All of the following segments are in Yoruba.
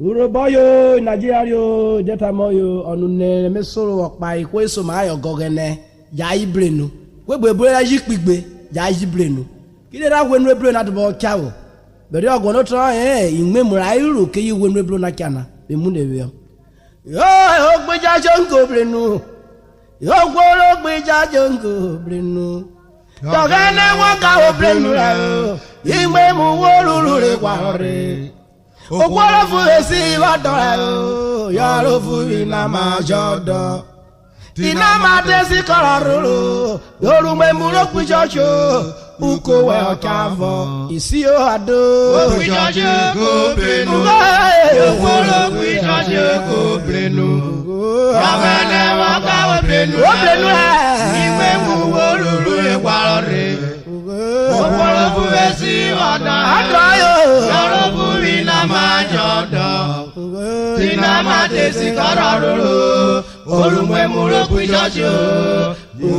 Uroboyo Nigeria jetamoyo onune mesoro opa ikwe so ma ayo gogene ya ibrenu wegbebure ya yipigbe ya ibrenu kide ra wenu ebro na do kyawo bere ogono tro inwe mura iru ke yi wenu ebro na kyana be mu newe yo ogbeja jongo brenu yo gworo ogbeja jongo brenu gogene won ka obrenu ra inwe mu woruru re kware Okwara fu esi wadoro yaro fu ina ma jodo ina ma desi kororo yoru me muro pijojo uko we okavo isi o ado pijojo go brenu okwara pijojo go brenu yamene waka we brenu iwe mu woruru e kwarore okwara fu esi wadoro yaro fu ina ma jodo tina ma desi kororo olumwe muro pijojo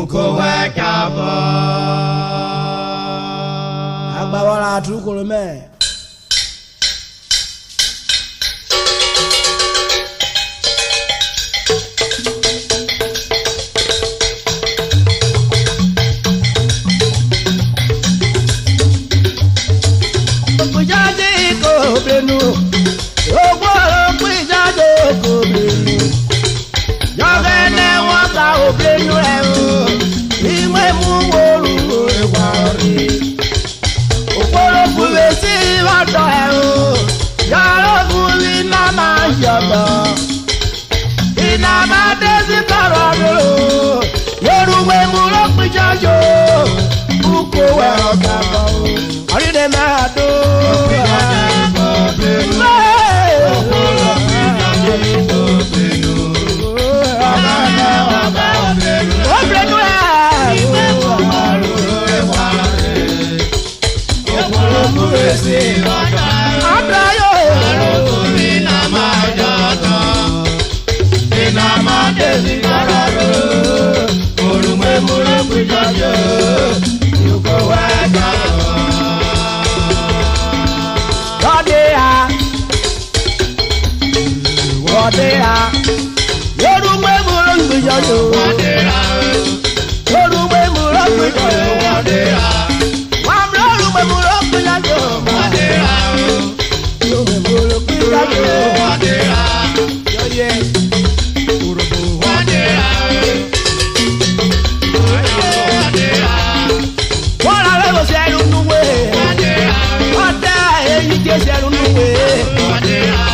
uko we kavo agbawara atukoro me Brenu ogworo pijajo ko brenu yogene won ka o brenu e o imwe mu woru e wari ogworo buwe si wado e o yaro buwi na ma yodo ina ma desi kororo yoruwe mu ro pijajo uko we ogabo ari de ma do Wadera, yoruwe murungu yoyo. Wadera, yoruwe murungu yoyo. Wadera, wamroruwe murungu yoyo. Wadera, yoruwe murungu yoyo. Wadera, yoye, urubu. Wadera, wadera. Wala lebo seru nuwe. Wadera, wadera eyi ke seru nuwe. Wadera.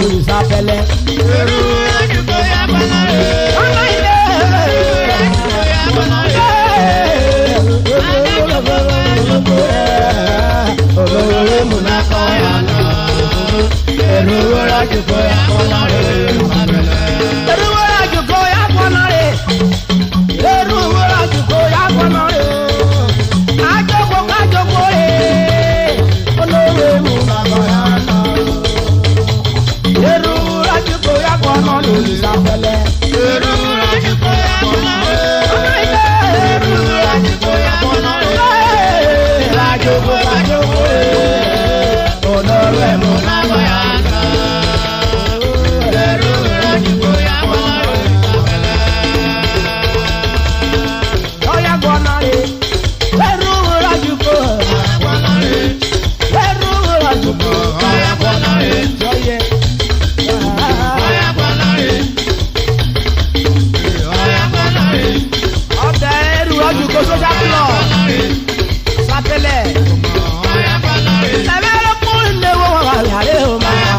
lórí sáfẹ́lẹ́. Eru ajuko ya banare. Ọ̀nà ilé. Olórí múnakọ́ yà lọ. Eru ajuko ya banare. Eru ajuko ya banare. Eru ajuko ya banare. Ajoko kajoko re. Olórí múnakọ́ yà lọ. Eru ajuko ya banare lórí sáfẹ́lẹ́. Eru ajuko ya banare. Eru ajuko ya banare. Ajoko kajoko re. Olórí múnakọ́ yà lọ. Eru ajuko ya banare. Oya banare. Eru ajuko ya banare. Eru ajuko ya banare. Oye. Oya banare. Oya banare. Ọ̀dà ẹrù ọ̀jùkọ sójà pọ̀ sápẹ́lẹ̀. Oya banare. Ẹ̀mẹ́ ló kún ilé wo wà lálẹ́ o máa.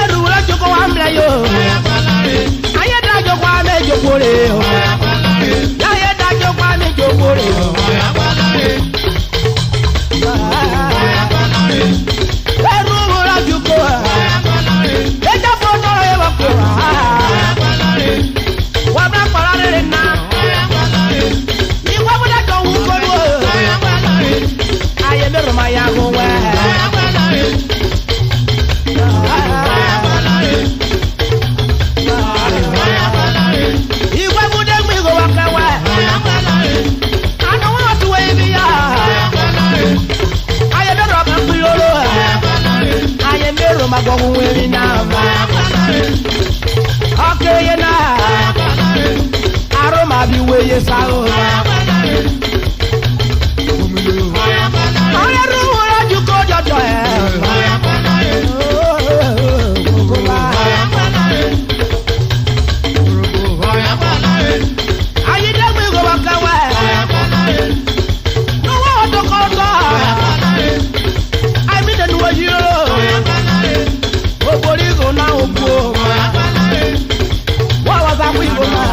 Ẹrù ọ̀jùkọ wà mílẹ̀ yóò. Ayédájọ́ kọ́ àmì ìjòkó rè o. Ayédájọ́ kọ́ àmì ìjòkó rè o. Ẹrù ọ̀jùkọ. Ẹjọ́ fọ́tọ̀ ẹ̀ wọ̀ pé wà. Wọ́n bá kọ́ra rere náà. Ìwọ́n múlẹ̀ tó wù kọ́lù o. Ayé mẹ́rù máa yá wọn wẹ̀. Ìwọ́n múlẹ̀ gbé ìgò wà kẹwẹ́. Àná wọn tún wẹ̀ ibi yá. Ayé mẹ́rù ọ̀gá ń pín lóró. Ayé mẹ́rù máa gbọ́ ohun erin náà. Ọkẹ́ yẹn náà. Aró máa bí wéye sá o. Ọ̀rẹ́ rú wúrọ̀ ju kó jọjọ ẹ̀. Ayídẹ́gbẹ̀ ìgò wà kẹwẹ́. Nuwọ́ ọdún kan tọ́. Àìmí dẹnu wọ yí o. Gbogbo orígo náà ò kú o. Wọ́n wọ́n sá fún ìbò náà.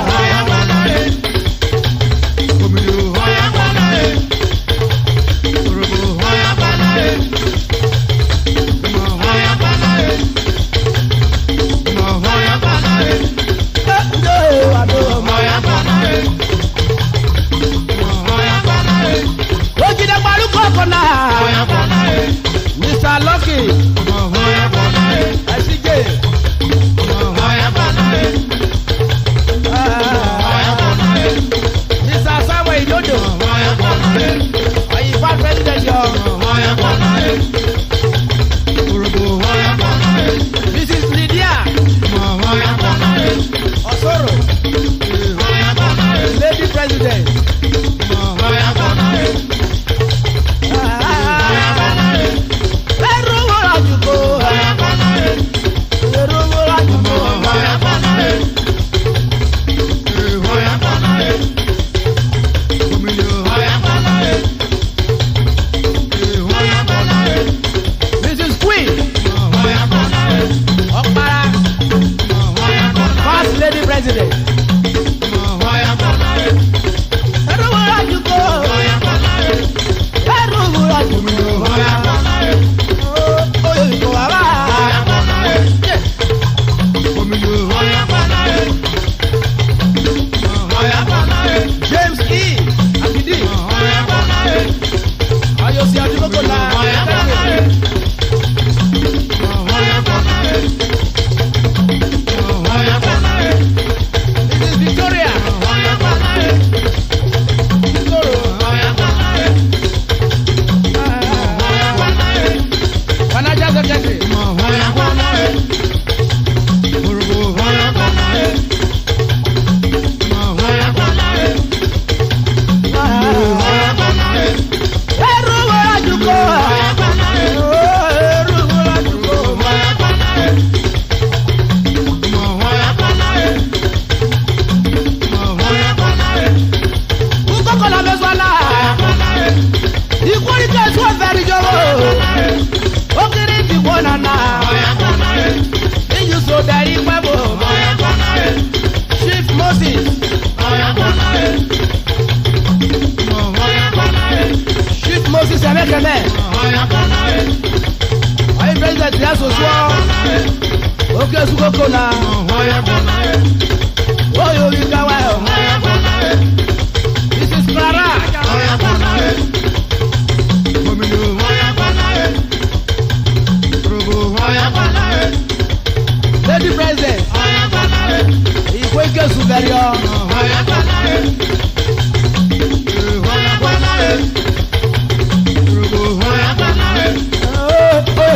Ojide palu koko na. Mr. Lucky. SJ. Mr. Samuel Idodo. Oyifa president yo. Mrs. Lydia. Osoro. Lady president. Ẹrú wọ́n àjùkọ. Ẹrú wọ́n àjùkọ. Mrs. Queen. Ọ̀pára. First lady president. Ẹrú wọ́n àjùkọ. Ẹrú wọ́n àjùkọ. Oyo ìkọ̀ wà bá. James E. Akidi. Ayosi Adiboko na. Mrs. Victoria. Soro. Financial secretary. Ẹrú wọ́n àjùkọ. Ẹrú wọ́n àjùkọ. ọjà soso oke sukoko na oyo orí káwá ẹ̀ Mrs. Clara Lady President ìwé kẹsù bẹ̀rẹ̀ ọ́.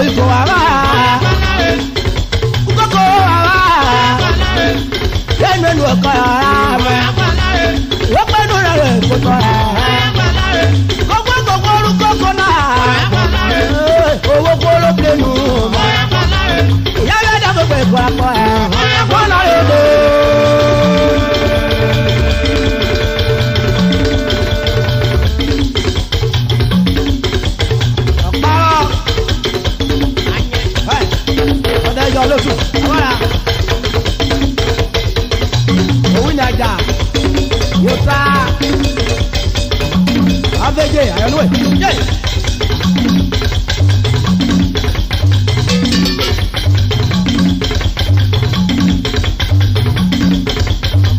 Ìgò àrà kókó àrà lẹ́nu ẹnu ọ̀kọ̀ àrà mẹ́ wọ́n pẹ́ nù rẹ̀ kótó ẹ̀ kókó kókó orú kókó náà owó kóró plénu ìyá rẹ̀ dàgbé pé kó àpọ̀ ẹ̀ wọ́n náà yóò dé. Ọ̀dẹ́jọ́ lóṣù àwárà òwú ní ajá yóò ta avẹ́jẹ́ àyọ̀nùwẹ̀ yé.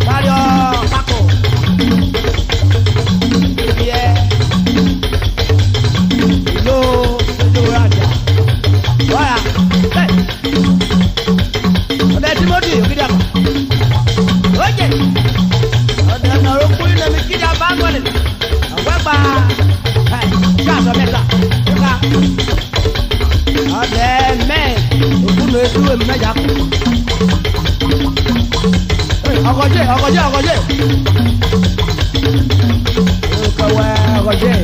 Mario Paco ìbíyẹ ìlú rajà wàrà ọ̀dẹ Timothy òkìdàmọ̀ oye ọ̀dẹ ọ̀nàrọ̀ kúrú lẹ́mi kídà báńgọ́lì ọ̀gbẹ́gba ṣáàtọ̀ mẹ́ta nípa ọ̀dẹ mẹ́ẹ̀ òkúnu esu èmi mẹ́jà kù ọkọ̀jẹ́ òkèwẹ́ ọkọ̀jẹ́.